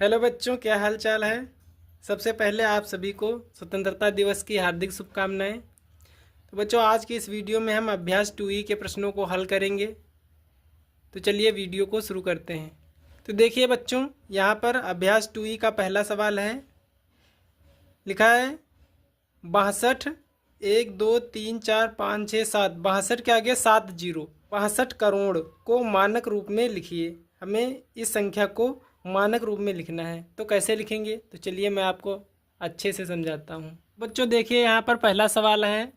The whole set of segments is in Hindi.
हेलो बच्चों, क्या हाल चाल है। सबसे पहले आप सभी को स्वतंत्रता दिवस की हार्दिक शुभकामनाएं। तो बच्चों, आज की इस वीडियो में हम अभ्यास 2E के प्रश्नों को हल करेंगे। तो चलिए वीडियो को शुरू करते हैं। तो देखिए बच्चों, यहाँ पर अभ्यास 2E का पहला सवाल है। लिखा है 62 1 2 3 4 5 6 7। 62 के आगे 7 जीरो। 62 करोड़ को मानक रूप में लिखिए। हमें इस संख्या को मानक रूप में लिखना है, तो कैसे लिखेंगे? तो चलिए मैं आपको अच्छे से समझाता हूँ। बच्चों देखिए, यहाँ पर पहला सवाल है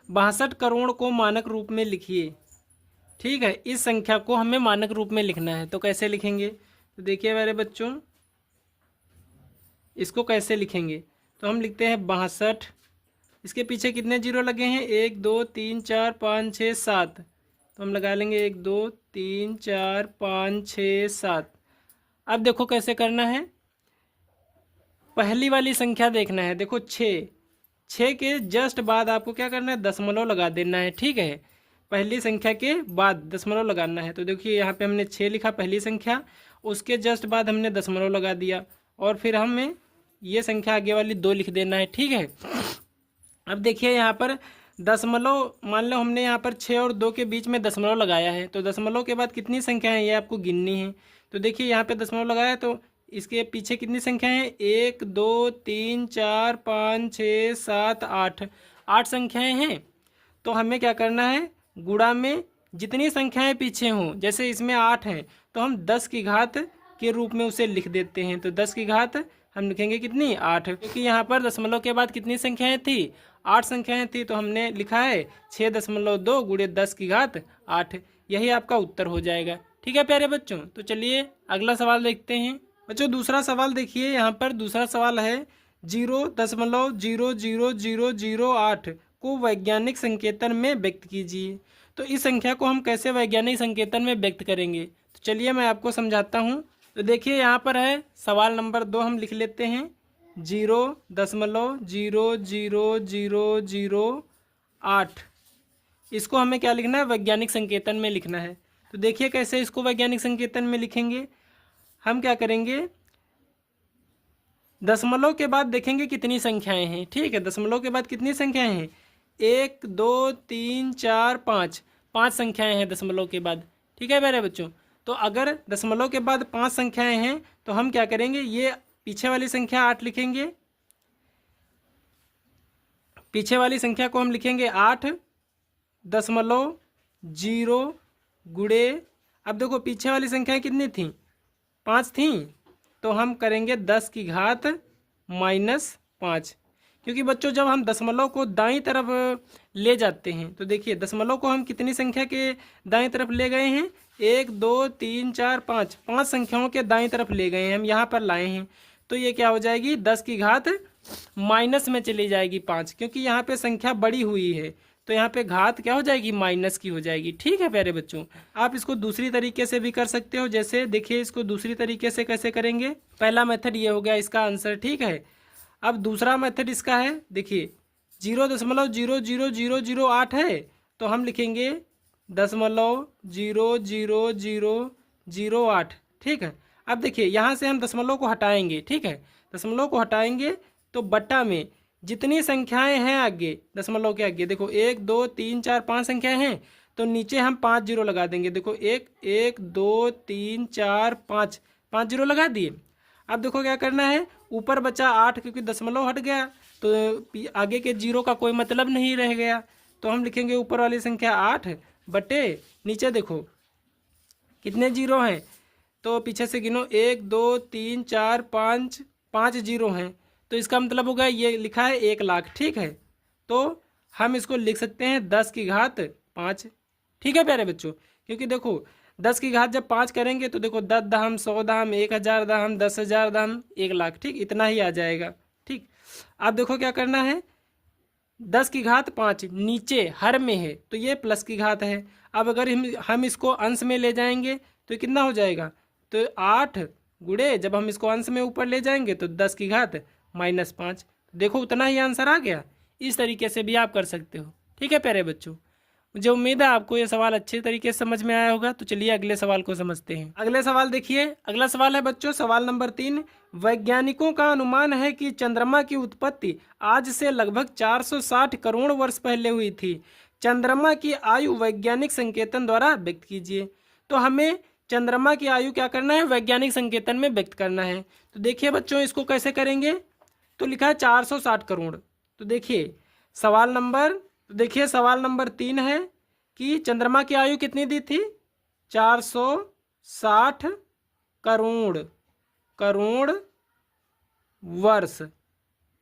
62 करोड़ को मानक रूप में लिखिए। ठीक है, इस संख्या को हमें मानक रूप में लिखना है, तो कैसे लिखेंगे? तो देखिए मेरे बच्चों, इसको कैसे लिखेंगे? तो हम लिखते हैं 62। इसके पीछे कितने जीरो लगे हैं? 1 2 3 4 5 6 7। तो हम लगा लेंगे 1 2 3 4 5 6 7। अब देखो कैसे करना है। पहली वाली संख्या देखना है। देखो 6 के जस्ट बाद आपको क्या करना है? दशमलव लगा देना है। ठीक है, पहली संख्या के बाद दशमलव लगाना है। तो देखिए यहाँ पे हमने 6 लिखा पहली संख्या, उसके जस्ट बाद हमने दशमलव लगा दिया, और फिर हमें ये संख्या आगे वाली 2 लिख देना है। ठीक है, अब देखिए यहाँ पर दशमलव, मान लो हमने यहाँ पर 6 और 2 के बीच में दशमलव लगाया है, तो दशमलव के बाद कितनी संख्या है ये आपको गिननी है। तो देखिए यहाँ पे दशमलव लगाया है, तो इसके पीछे कितनी संख्या है? 1 2 3 4 5 6 7 8। 8 संख्याएं हैं। तो हमें क्या करना है? गुणा में जितनी संख्याएं पीछे हों, जैसे इसमें 8 हैं तो हम 10 की घात के रूप में उसे लिख देते हैं। तो 10 की घात हम लिखेंगे कितनी? 8, क्योंकि यहाँ पर दशमलव के बाद कितनी संख्याएं थी? 8 संख्याएं थी। तो हमने लिखा है 6.2 गुणे 10 की घात 8। यही आपका उत्तर हो जाएगा। ठीक है प्यारे बच्चों, तो चलिए अगला सवाल देखते हैं। बच्चों दूसरा सवाल देखिए, यहाँ पर दूसरा सवाल है 0.000008 को वैज्ञानिक संकेतन में व्यक्त कीजिए। तो इस संख्या को हम कैसे वैज्ञानिक संकेतन में व्यक्त करेंगे? तो चलिए मैं आपको समझाता हूँ। तो देखिए यहाँ पर है सवाल नंबर 2, हम लिख लेते हैं 0.000008। इसको हमें क्या लिखना है? वैज्ञानिक संकेतन में लिखना है। तो देखिए कैसे इसको वैज्ञानिक संकेतन में लिखेंगे। हम क्या करेंगे? दशमलव के बाद देखेंगे कितनी संख्याएं हैं। ठीक है, दशमलव के बाद कितनी संख्याएं हैं? 1 2 3 4 5। 5 संख्याएं हैं दशमलव के बाद। ठीक है मेरे बच्चों, तो अगर दशमलव के बाद 5 संख्याएं हैं तो हम क्या करेंगे? ये पीछे वाली संख्या 8 लिखेंगे। पीछे वाली संख्या को हम लिखेंगे 8.0 गुणे, अब देखो पीछे वाली संख्याएं कितनी थी? 5 थी। तो हम करेंगे 10 की घात -5, क्योंकि बच्चों जब हम दशमलव को दाईं तरफ ले जाते हैं, तो देखिए दशमलव को हम कितनी संख्या के दाईं तरफ ले गए हैं? 1 2 3 4 5। 5 संख्याओं के दाईं तरफ ले गए हैं, हम यहाँ पर लाए हैं। तो ये क्या हो जाएगी? 10 की घात माइनस में चली जाएगी 5, क्योंकि यहाँ पे संख्या बड़ी हुई है, तो यहाँ पे घात क्या हो जाएगी? माइनस की हो जाएगी। ठीक है प्यारे बच्चों, आप इसको दूसरी तरीके से भी कर सकते हो। जैसे देखिए इसको दूसरी तरीके से कैसे करेंगे। पहला मेथड ये हो गया इसका आंसर। ठीक है, अब दूसरा मेथड इसका है। देखिए 0.00008 है, तो हम लिखेंगे 0.00008। ठीक है, अब देखिए यहाँ से हम दशमलव को हटाएंगे। ठीक है, दशमलव को हटाएंगे तो बट्टा में जितनी संख्याएं हैं आगे दशमलव के आगे, देखो 1 2 3 4 5 संख्याएं हैं, तो नीचे हम 5 जीरो लगा देंगे। देखो 1 1 2 3 4 5, 5 जीरो लगा दिए। अब देखो क्या करना है? ऊपर बचा 8, क्योंकि दशमलव हट गया तो आगे के जीरो का कोई मतलब नहीं रह गया। तो हम लिखेंगे ऊपर वाली संख्या 8 बटे नीचे देखो कितने जीरो हैं, तो पीछे से गिनो 1 2 3 4 5, 5 जीरो हैं। तो इसका मतलब होगा ये लिखा है 1 लाख। ठीक है, तो हम इसको लिख सकते हैं 10 की घात 5। ठीक है प्यारे बच्चों, क्योंकि देखो 10 की घात जब 5 करेंगे तो देखो 10 दहम 100 दहम 1000 दहम 10,000 दहम 1 लाख। ठीक, इतना ही आ जाएगा। ठीक, अब देखो क्या करना है? 10 की घात 5 नीचे हर में है, तो ये प्लस की घात है। अब अगर हम इसको अंश में ले जाएंगे तो कितना हो जाएगा? तो 8 गुणे, जब हम इसको अंश में ऊपर ले जाएंगे तो 10 की घात -5। देखो उतना ही आंसर आ गया। इस तरीके से भी आप कर सकते हो। ठीक है प्यारे बच्चों, मुझे उम्मीद है आपको ये सवाल अच्छे तरीके से समझ में आया होगा। तो चलिए अगले सवाल को समझते हैं। अगले सवाल देखिए, अगला सवाल है बच्चों सवाल नंबर 3। वैज्ञानिकों का अनुमान है कि चंद्रमा की उत्पत्ति आज से लगभग 460 करोड़ वर्ष पहले हुई थी। चंद्रमा की आयु वैज्ञानिक संकेतन द्वारा व्यक्त कीजिए। तो हमें चंद्रमा की आयु क्या करना है, वैज्ञानिक संकेतन में व्यक्त करना है। तो देखिए बच्चों इसको कैसे करेंगे, तो लिखा है 460 करोड़। तो देखिए सवाल नंबर 3 है कि चंद्रमा की आयु कितनी दी थी, 460 करोड़ वर्ष।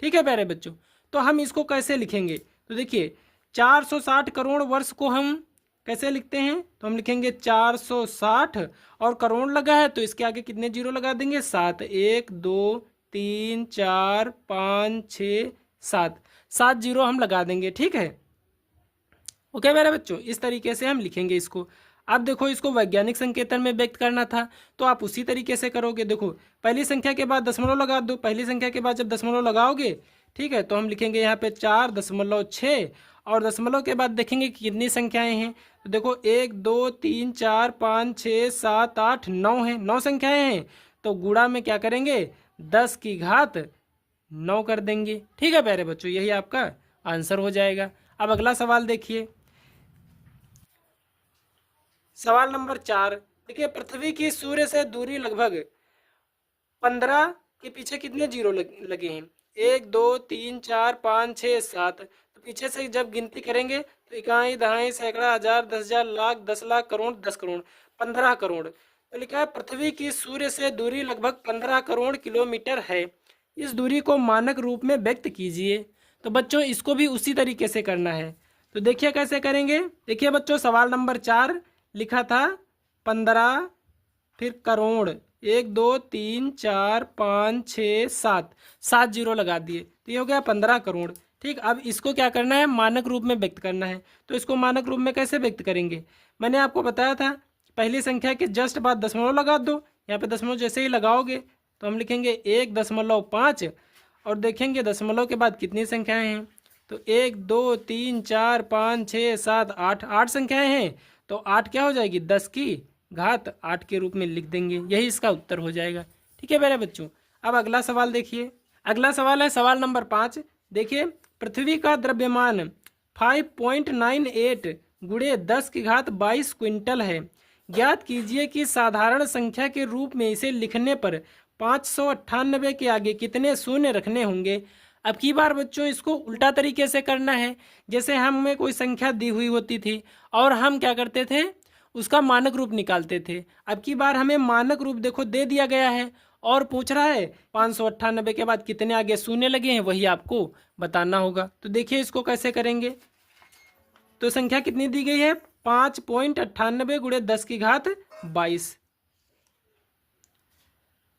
ठीक है प्यारे बच्चों, तो हम इसको कैसे लिखेंगे, तो देखिए 460 करोड़ वर्ष को हम कैसे लिखते हैं, तो हम लिखेंगे 460 और करोड़ लगा है तो इसके आगे कितने जीरो लगा देंगे, 7। 1 2 3 4 5 6 7 जीरो हम लगा देंगे। ठीक है, ओके मेरे बच्चों, इस तरीके से हम लिखेंगे इसको। अब देखो इसको वैज्ञानिक संकेतन में व्यक्त करना था तो आप उसी तरीके से करोगे। देखो पहली संख्या के बाद दशमलव लगा दो, पहली संख्या के बाद जब दशमलव लगाओगे, ठीक है, तो हम लिखेंगे यहाँ पे 4.6 और दशमलव के बाद देखेंगे कि कितनी संख्याएं हैं। तो देखो 1 2 3 4 5 6 7 8 9 है, 9 संख्याएं हैं। तो गुणा में क्या करेंगे, 10 की घात 9 कर देंगे। ठीक है प्यारे बच्चों, यही आपका आंसर हो जाएगा। अब अगला सवाल देखिए, सवाल नंबर 4। देखिए पृथ्वी की सूर्य से दूरी लगभग 15 के पीछे कितने जीरो लगे हैं, 1 2 3 4 5 6 7। तो पीछे से जब गिनती करेंगे तो इकाई दहाई सैकड़ा हजार 10,000 लाख 10 लाख करोड़ 10 करोड़ 15 करोड़। तो लिखा है पृथ्वी की सूर्य से दूरी लगभग 15 करोड़ किलोमीटर है, इस दूरी को मानक रूप में व्यक्त कीजिए। तो बच्चों इसको भी उसी तरीके से करना है। तो देखिए कैसे करेंगे। देखिए बच्चों सवाल नंबर 4 लिखा था 15 फिर करोड़ 1 2 3 4 5 6 7 जीरो लगा दिए तो ये हो गया 15 करोड़। ठीक, अब इसको क्या करना है, मानक रूप में व्यक्त करना है। तो इसको मानक रूप में कैसे व्यक्त करेंगे, मैंने आपको बताया था पहली संख्या के जस्ट बाद दशमलव लगा दो। यहाँ पे दशमलव जैसे ही लगाओगे तो हम लिखेंगे 1.5 और देखेंगे दशमलव के बाद कितनी संख्याएं हैं। तो 1 2 3 4 5 6 7 8 संख्याएं हैं। तो 8 क्या हो जाएगी, 10 की घात 8 के रूप में लिख देंगे, यही इसका उत्तर हो जाएगा। ठीक है मेरे बच्चों, अब अगला सवाल देखिए। अगला सवाल है सवाल नंबर 5। देखिए पृथ्वी का द्रव्यमान 5.98 गुणे 10 की घात 22 क्विंटल है। ज्ञात कीजिए कि साधारण संख्या के रूप में इसे लिखने पर 598 के आगे कितने शून्य रखने होंगे। अब की बार बच्चों इसको उल्टा तरीके से करना है। जैसे हमें कोई संख्या दी हुई होती थी और हम क्या करते थे, उसका मानक रूप निकालते थे। अब की बार हमें मानक रूप देखो दे दिया गया है और पूछ रहा है 598 के बाद कितने आगे शून्य लगे हैं, वही आपको बताना होगा। तो देखिए इसको कैसे करेंगे। तो संख्या कितनी दी गई है, 5.98 गुणे 10 की घात 22।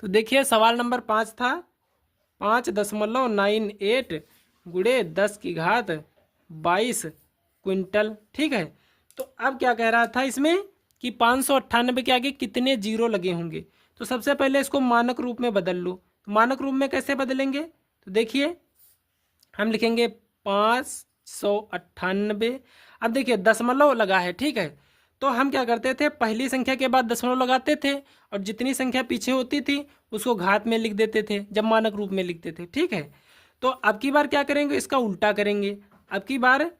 तो देखिए सवाल नंबर 5 था 5.98 गुणे 10 की घात 22 क्विंटल। ठीक है, तो अब क्या कह रहा था इसमें कि 598 के आगे कितने जीरो लगे होंगे। तो सबसे पहले इसको मानक रूप में बदल लो। तो मानक रूप में कैसे बदलेंगे, तो देखिए हम लिखेंगे 598। अब देखिए दशमलव लगा है, ठीक है, तो हम क्या करते थे, पहली संख्या के बाद दशमलव लगाते थे और जितनी संख्या पीछे होती थी उसको घात में लिख देते थे जब मानक रूप में लिखते थे। ठीक है, तो अब की बार क्या करेंगे, इसका उल्टा करेंगे। अब की बार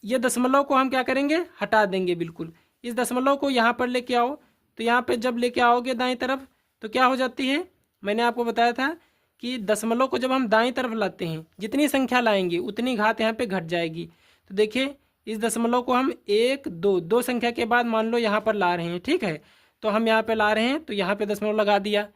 ये दशमलव को हम क्या करेंगे, हटा देंगे बिल्कुल। इस दशमलव को यहाँ पर लेके आओ। तो यहाँ पे जब लेके आओगे दाईं तरफ तो क्या हो जाती है, मैंने आपको बताया था कि दशमलव को जब हम दाईं तरफ लाते हैं जितनी संख्या लाएंगे उतनी घात यहाँ पे घट जाएगी। तो देखिए इस दशमलव को हम 1 2 दो संख्या के बाद मान लो यहाँ पर ला रहे हैं। ठीक है, तो हम यहाँ पे ला रहे हैं तो यहाँ पे दशमलव लगा दिया।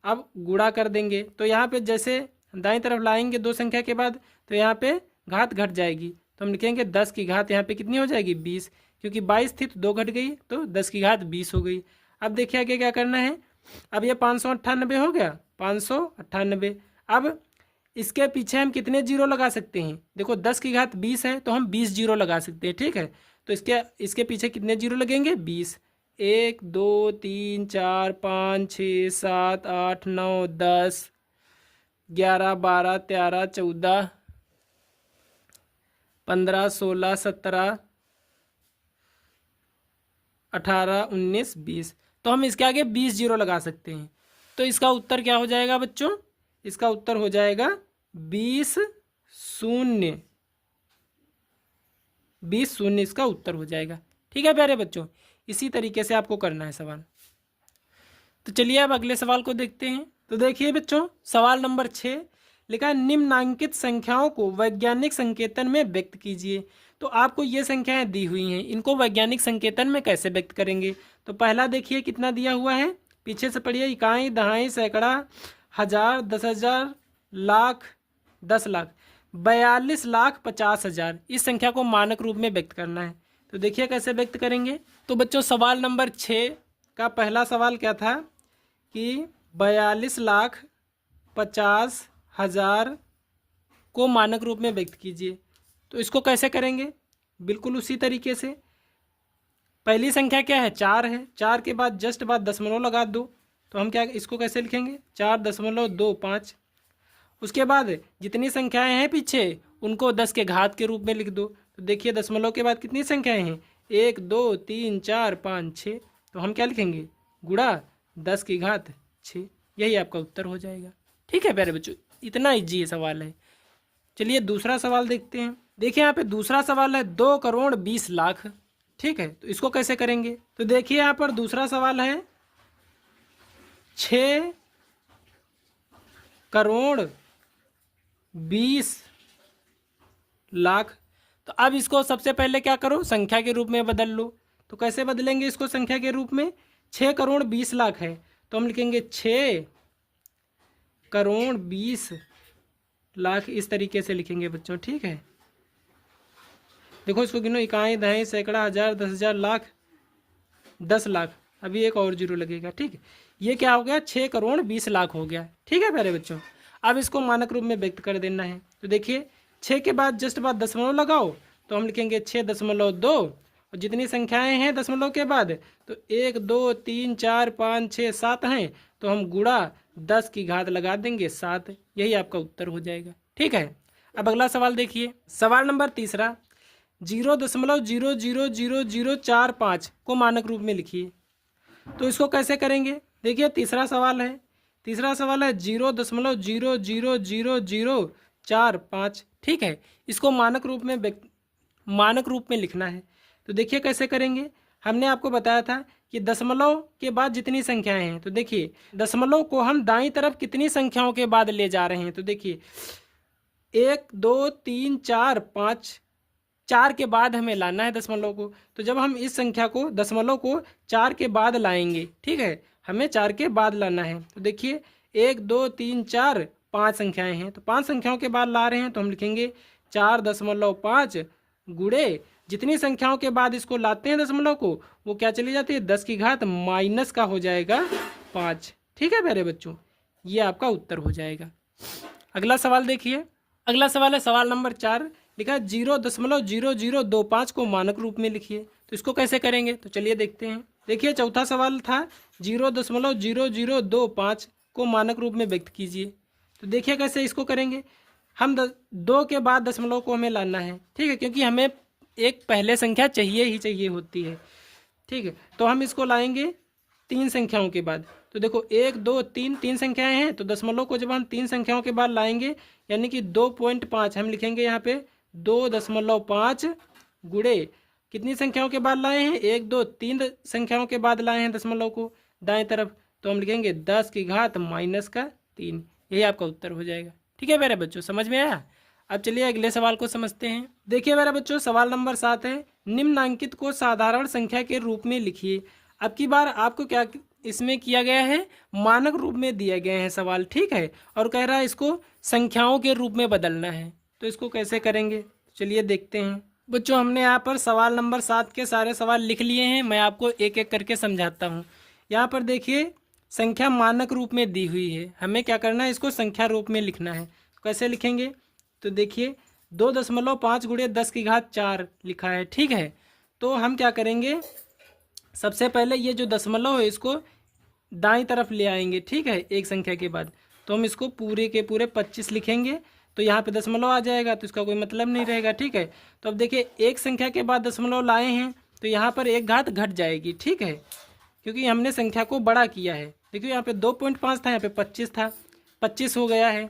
अब गुणा कर देंगे तो यहाँ पे जैसे दाईं तरफ लाएंगे दो संख्या के बाद तो यहाँ पे घात घट जाएगी। तो हम लिखेंगे 10 की घात यहाँ पे कितनी हो जाएगी, 20, क्योंकि 22 थी तो 2 घट गई तो 10 की घात 20 हो गई। अब देखिए आगे क्या करना है। अब ये 598 हो गया, 598। अब इसके पीछे हम कितने जीरो लगा सकते हैं, देखो 10 की घात 20 है तो हम 20 जीरो लगा सकते हैं। ठीक है, तो इसके पीछे कितने जीरो लगेंगे, 20। 1 2 3 4 5 6 7 8 9 10 11 12 13 14 15 16 17 18, 19, 20। तो हम इसके आगे 20 जीरो लगा सकते हैं। तो इसका उत्तर क्या हो जाएगा बच्चों? इसका उत्तर हो जाएगा 20 शून्य। 20 शून्य इसका उत्तर हो जाएगा। ठीक है प्यारे बच्चों, इसी तरीके से आपको करना है सवाल। तो चलिए अब अगले सवाल को देखते हैं। तो देखिए बच्चों, सवाल नंबर 6 लिखा है निम्नांकित संख्याओं को वैज्ञानिक संकेतन में व्यक्त कीजिए। तो आपको ये संख्याएं दी हुई हैं, इनको वैज्ञानिक संकेतन में कैसे व्यक्त करेंगे? तो पहला देखिए कितना दिया हुआ है, पीछे से पढ़िए, इकाई, दहाई, सैकड़ा, हजार, 10,000, लाख, 10 लाख, 42,50,000। इस संख्या को मानक रूप में व्यक्त करना है। तो देखिए कैसे व्यक्त करेंगे। तो बच्चों सवाल नंबर 6 का पहला सवाल क्या था कि 42,50,000 को मानक रूप में व्यक्त कीजिए। तो इसको कैसे करेंगे? बिल्कुल उसी तरीके से। पहली संख्या क्या है? 4 है। 4 के बाद जस्ट बाद दशमलव लगा दो। तो हम क्या इसको कैसे लिखेंगे? 4.25। उसके बाद जितनी संख्याएं हैं पीछे उनको 10 के घात के रूप में लिख दो। तो देखिए दशमलव के बाद कितनी संख्याएं हैं? 1, 2, 3, 4, 5, 6। तो हम क्या लिखेंगे? गुणा 10 की घात 6। यही आपका उत्तर हो जाएगा। ठीक है प्यारे बच्चों, इतना ईजी सवाल है। चलिए दूसरा सवाल देखते हैं। देखिए यहाँ पे दूसरा सवाल है 2 करोड़ 20 लाख। ठीक है, तो इसको कैसे करेंगे? तो देखिए यहाँ पर दूसरा सवाल है 6 करोड़ 20 लाख। तो अब इसको सबसे पहले क्या करो? संख्या के रूप में बदल लो। तो कैसे बदलेंगे इसको संख्या के रूप में? 6 करोड़ 20 लाख है तो हम लिखेंगे 6 करोड़ 20 लाख, इस तरीके से लिखेंगे बच्चों। ठीक है, देखो इसको गिनो, इकाई, दहाई, सैकड़ा, हजार, 10,000, लाख, 10 लाख। अभी एक और जीरो लगेगा। ठीक है, ये क्या हो गया? 6 करोड़ 20 लाख हो गया। ठीक है प्यारे बच्चों, अब इसको मानक रूप में व्यक्त कर देना है। तो देखिए 6 के बाद जस्ट बाद दशमलव लगाओ। तो हम लिखेंगे 6.2, और जितनी संख्याएं हैं दशमलव के बाद, तो 1, 2, 3, 4, 5, 6, 7 हैं, तो हम गुणा 10 की घात लगा देंगे 7। यही आपका उत्तर हो जाएगा। ठीक है, अब अगला सवाल देखिए। सवाल नंबर तीसरा 0.0000045 को मानक रूप में लिखिए। तो इसको कैसे करेंगे? देखिए तीसरा सवाल है 0.0000045। ठीक है, इसको मानक रूप में लिखना है। तो देखिए कैसे करेंगे। हमने आपको बताया था कि दशमलव के बाद जितनी संख्याएं हैं, तो देखिए दशमलव को हम दाईं तरफ कितनी संख्याओं के बाद ले जा रहे हैं। तो देखिए 1, 2, 3, 4, 5, 4 के बाद हमें लाना है दशमलव को। तो जब हम इस संख्या को दशमलव को 4 के बाद लाएंगे, ठीक है, हमें 4 के बाद लाना है। तो देखिए 1, 2, 3, 4, 5 संख्याएं हैं, तो 5 संख्याओं के बाद ला रहे हैं। तो हम लिखेंगे 4.5 गुणे जितनी संख्याओं के बाद इसको लाते हैं दशमलव को, वो क्या चली जाती है? 10 की घात माइनस का हो जाएगा 5। ठीक है प्यारे बच्चों, ये आपका उत्तर हो जाएगा। अगला सवाल देखिए। अगला सवाल है सवाल नंबर 4, लिखा है 0.0025 को मानक रूप में लिखिए। तो इसको कैसे करेंगे? तो चलिए देखते हैं। देखिए चौथा सवाल था 0.0025 को मानक रूप में व्यक्त कीजिए। तो देखिए कैसे इसको करेंगे। हम 2 के बाद दशमलव को हमें लाना है। ठीक है, क्योंकि हमें एक पहले संख्या चाहिए होती है। ठीक है, तो हम इसको लाएंगे 3 संख्याओं के बाद। तो देखो 1, 2, 3 संख्याएं हैं, तो दशमलव को जब हम 3 संख्याओं के बाद लाएंगे, यानी कि 2.5 हम लिखेंगे यहाँ पे 2.5 गुणे कितनी संख्याओं के बाद लाए हैं? 1, 2, 3 संख्याओं के बाद लाए हैं दशमलव को दाएं तरफ। तो हम लिखेंगे 10 की घात माइनस का 3। यही आपका उत्तर हो जाएगा। ठीक है मेरे बच्चों, समझ में आया? अब चलिए अगले सवाल को समझते हैं। देखिए मेरे बच्चों सवाल नंबर 7 है निम्नांकित को साधारण संख्या के रूप में लिखिए। अब की बार आपको क्या इसमें किया गया है? मानक रूप में दिए गए हैं सवाल। ठीक है, और कह रहा है इसको संख्याओं के रूप में बदलना है। तो इसको कैसे करेंगे? चलिए देखते हैं। बच्चों हमने यहाँ पर सवाल नंबर 7 के सारे सवाल लिख लिए हैं। मैं आपको एक एक करके समझाता हूँ। यहाँ पर देखिए संख्या मानक रूप में दी हुई है, हमें क्या करना है? इसको संख्या रूप में लिखना है। कैसे लिखेंगे? तो देखिए 2.5 गुणे 10 की घात 4 लिखा है। ठीक है, तो हम क्या करेंगे? सबसे पहले ये जो दशमलव है इसको दाईं तरफ ले आएंगे। ठीक है, एक संख्या के बाद। तो हम इसको पूरे के पूरे 25 लिखेंगे। तो यहाँ पे दशमलव आ जाएगा, तो इसका कोई मतलब नहीं रहेगा। ठीक है, तो अब देखिए एक संख्या के बाद दशमलव लाए हैं, तो यहाँ पर एक घात घट जाएगी, ठीक है, क्योंकि हमने संख्या को बड़ा किया है। देखिए यहाँ पे 2.5 था, यहाँ पे 25 था, 25 हो गया है।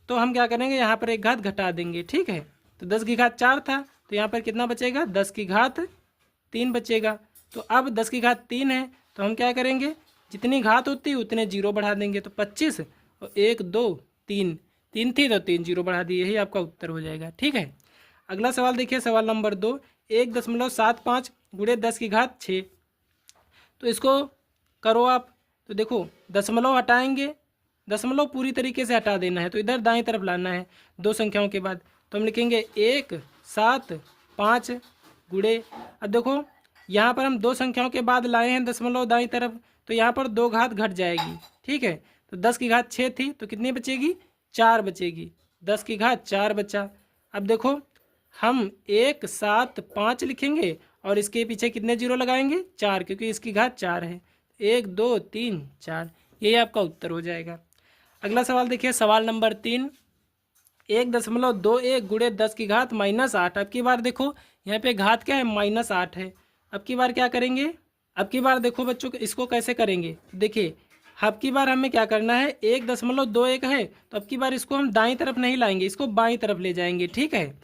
तो हम क्या करेंगे, यहाँ पर एक घात घटा देंगे, ठीक है। तो 10 की घात 4 था, तो यहाँ पर कितना बचेगा, 10 की घात 3 बचेगा। तो अब 10 की घात 3 है, तो हम क्या करेंगे, जितनी घात होती है उतने जीरो बढ़ा देंगे। तो 25 और 1 2 3, 3 थी तो 3 जीरो बढ़ा दिए, यही आपका उत्तर हो जाएगा, ठीक है। अगला सवाल देखिए, सवाल नंबर 2, 1.75 गुणे 10 की घात 6। तो इसको करो आप। तो देखो दशमलव हटाएंगे, दशमलव पूरी तरीके से हटा देना है, तो इधर दाएं तरफ लाना है दो संख्याओं के बाद। तो हम लिखेंगे 1.75 गुणे, अब देखो यहाँ पर हम दो संख्याओं के बाद लाए हैं दशमलव दाईं तरफ, तो यहाँ पर 2 घात घट जाएगी, ठीक है। तो 10 की घात 6 थी, तो कितनी बचेगी, 4 बचेगी। 10 की घात 4 बचा। अब देखो हम 1.75 लिखेंगे और इसके पीछे कितने जीरो लगाएंगे, 4, क्योंकि इसकी घात 4 है। 1 2 3 4, यही आपका उत्तर हो जाएगा। अगला सवाल देखिए, सवाल नंबर 3, 1.21 गुणे 10 की घात -8। अब की बार देखो यहाँ पे घात क्या है, -8 है। अब की बार क्या करेंगे, अब की बार देखो बच्चों इसको कैसे करेंगे, देखिए अब की बार हमें क्या करना है, 1.21 है, तो अब की बार इसको हम दाईं तरफ नहीं लाएंगे, इसको बाईं तरफ ले जाएंगे, ठीक है।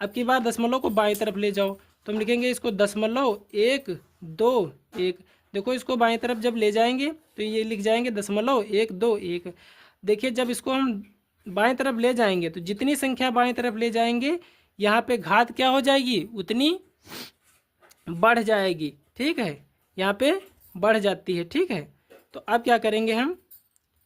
अब की बार दशमलव को बाईं तरफ ले जाओ, तो हम लिखेंगे इसको 0.121। देखो इसको बाईं तरफ जब ले जाएंगे तो ये लिख जाएंगे 0.121। देखिए जब इसको हम बाएं तरफ ले जाएंगे तो जितनी संख्या बाएं तरफ ले जाएंगे यहाँ पे घात क्या हो जाएगी, उतनी बढ़ जाएगी, ठीक है, यहाँ पे बढ़ जाती है, ठीक है। तो अब क्या करेंगे, हम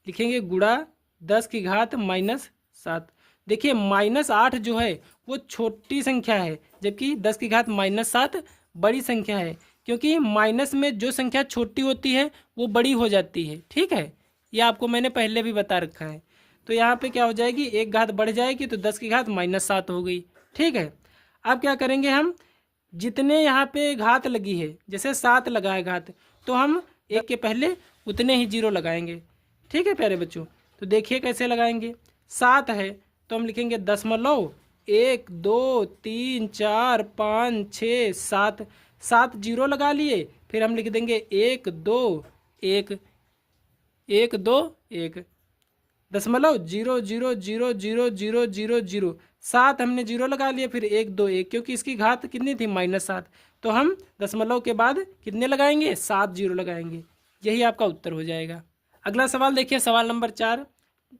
लिखेंगे गुणा 10 की घात -7। देखिए -8 जो है वो छोटी संख्या है, जबकि 10 की घात -7 बड़ी संख्या है, क्योंकि माइनस में जो संख्या छोटी होती है वो बड़ी हो जाती है, ठीक है। ये आपको मैंने पहले भी बता रखा है। तो यहाँ पे क्या हो जाएगी, एक घात बढ़ जाएगी, तो 10 की घात -7 हो गई, ठीक है। अब क्या करेंगे, हम जितने यहाँ पे घात लगी है, जैसे 7 लगा है घात, तो हम एक के पहले उतने ही जीरो लगाएंगे, ठीक है प्यारे बच्चों। तो देखिए कैसे लगाएंगे, 7 है तो हम लिखेंगे 1 2 3 4 5 6 7, 7 जीरो लगा लिए, फिर हम लिख देंगे 1 2 1 1 2 1, 0.0000000, 7 हमने जीरो लगा लिए, फिर 1 2 1, क्योंकि इसकी घात कितनी थी, -7, तो हम दशमलव के बाद कितने लगाएंगे, 7 जीरो लगाएंगे, यही आपका उत्तर हो जाएगा। अगला सवाल देखिए, सवाल नंबर 4,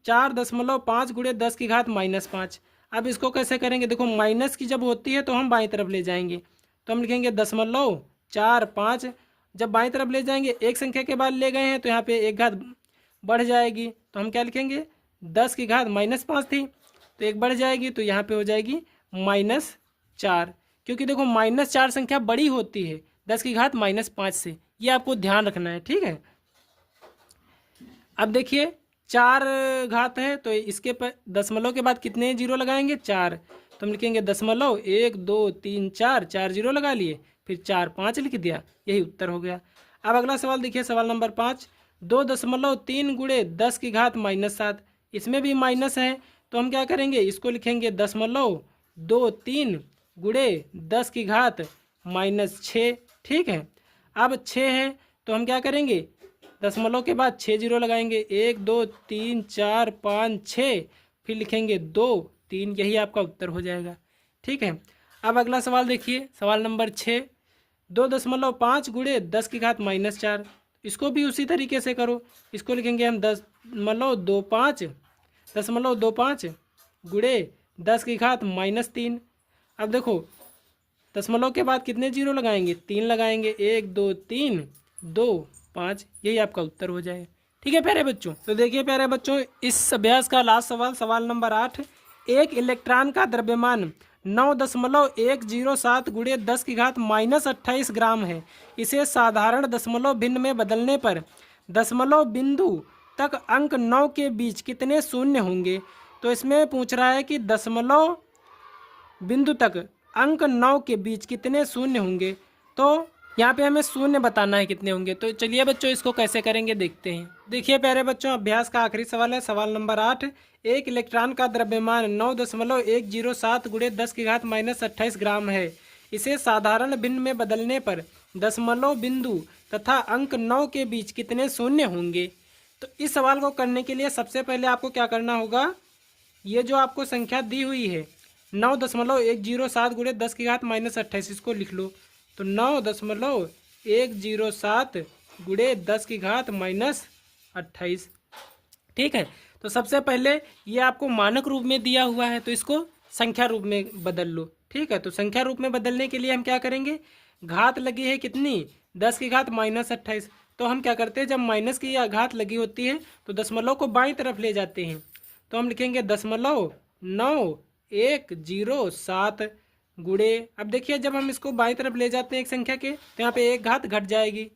4.5 गुणे 10 की घात -5। अब इसको कैसे करेंगे, देखो माइनस की जब होती है तो हम बाईं तरफ ले जाएंगे, तो हम लिखेंगे 0.45। जब बाईं तरफ ले जाएंगे, एक संख्या के बाद ले गए हैं तो यहाँ पे एक घात बढ़ जाएगी, तो हम क्या लिखेंगे, 10 की घात -5 थी, तो एक बढ़ जाएगी, तो यहाँ पे हो जाएगी -4, क्योंकि देखो -4 संख्या बड़ी होती है 10 की घात -5 से, ये आपको ध्यान रखना है, ठीक है। अब देखिए 4 घात है, तो इसके पर दशमलव के बाद कितने जीरो लगाएंगे, 4, तो हम लिखेंगे 1 2 3 4, 4 जीरो लगा लिए, फिर 4 5 लिख दिया, यही उत्तर हो गया। अब अगला सवाल देखिए, सवाल नंबर 5, 2.3 गुणे 10 की घात -7। इसमें भी माइनस है, तो हम क्या करेंगे, इसको लिखेंगे 0.23 गुणे 10 की घात -6, ठीक है। अब 6 है तो हम क्या करेंगे, दशमलव के बाद 6 जीरो लगाएंगे, 1 2 3 4 5 6, फिर लिखेंगे 2 3, यही आपका उत्तर हो जाएगा, ठीक है। अब अगला सवाल देखिए, सवाल नंबर 6, 2.5 गुणे 10 की घात -4। इसको भी उसी तरीके से करो, इसको लिखेंगे हम 0.25 गुणे 10 की घात -3। अब देखो दशमलव के बाद कितने जीरो लगाएंगे, 3 लगाएंगे, 1 2 3 2 5, यही आपका उत्तर हो जाए, ठीक है प्यारे बच्चों। तो देखिए प्यारे बच्चों, इस अभ्यास का लास्ट सवाल, सवाल नंबर 8, एक इलेक्ट्रॉन का द्रव्यमान 9.107 गुणे 10 की घात -28 ग्राम है। इसे साधारण दशमलव भिन्न में बदलने पर दशमलव बिंदु तक अंक 9 के बीच कितने शून्य होंगे। तो इसमें पूछ रहा है कि दशमलव बिंदु तक अंक 9 के बीच कितने शून्य होंगे, तो यहाँ पे हमें शून्य बताना है कितने होंगे। तो चलिए बच्चों इसको कैसे करेंगे देखते हैं। देखिए प्यारे बच्चों, अभ्यास का आखिरी सवाल है, सवाल नंबर 8, एक इलेक्ट्रॉन का द्रव्यमान 9.107 गुणे 10 की घात -28 ग्राम है। इसे साधारण भिन्न में बदलने पर दशमलव बिंदु तथा अंक 9 के बीच कितने शून्य होंगे। तो इस सवाल को करने के लिए सबसे पहले आपको क्या करना होगा, ये जो आपको संख्या दी हुई है 9.107 गुणे 10 की घात -28, इसको लिख लो। तो 9.107 गुणे 10 की घात -28। ठीक है, तो सबसे पहले ये आपको मानक रूप में दिया हुआ है तो इसको संख्या रूप में बदल लो। ठीक है, तो संख्या रूप में बदलने के लिए हम क्या करेंगे, घात लगी है कितनी 10 की घात -28, तो हम क्या करते हैं जब माइनस की घात लगी होती है तो दशमलव को बाईं तरफ ले जाते हैं। तो हम लिखेंगे 0.9107 गुणे, अब देखिए जब हम इसको बाईं तरफ ले जाते हैं एक संख्या के तो यहाँ पे एक घात घट जाएगी,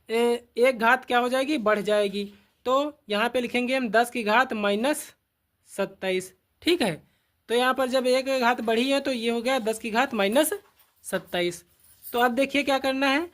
एक घात क्या हो जाएगी, बढ़ जाएगी। तो यहाँ पे लिखेंगे हम 10 की घात -27। ठीक है, तो यहाँ पर जब एक घात बढ़ी है तो ये हो गया 10 की घात -27। तो अब देखिए क्या करना है,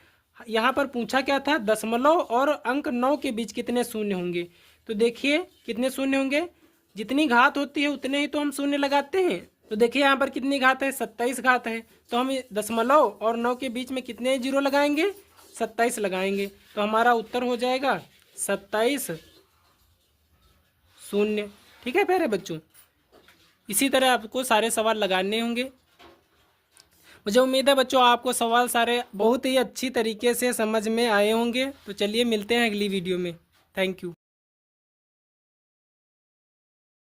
यहाँ पर पूछा क्या था, दशमलव और अंक 9 के बीच कितने शून्य होंगे। तो देखिए कितने शून्य होंगे, जितनी घात होती है उतने ही तो हम शून्य लगाते हैं। तो देखिए यहाँ पर कितनी घात है, 27 घात है, तो हम दशमलव और 9 के बीच में कितने जीरो लगाएंगे, 27 लगाएंगे। तो हमारा उत्तर हो जाएगा 27 शून्य। ठीक है प्यारे बच्चों, इसी तरह आपको सारे सवाल लगाने होंगे। मुझे उम्मीद है बच्चों आपको सवाल सारे बहुत ही अच्छी तरीके से समझ में आए होंगे। तो चलिए मिलते हैं अगली वीडियो में। Thank you.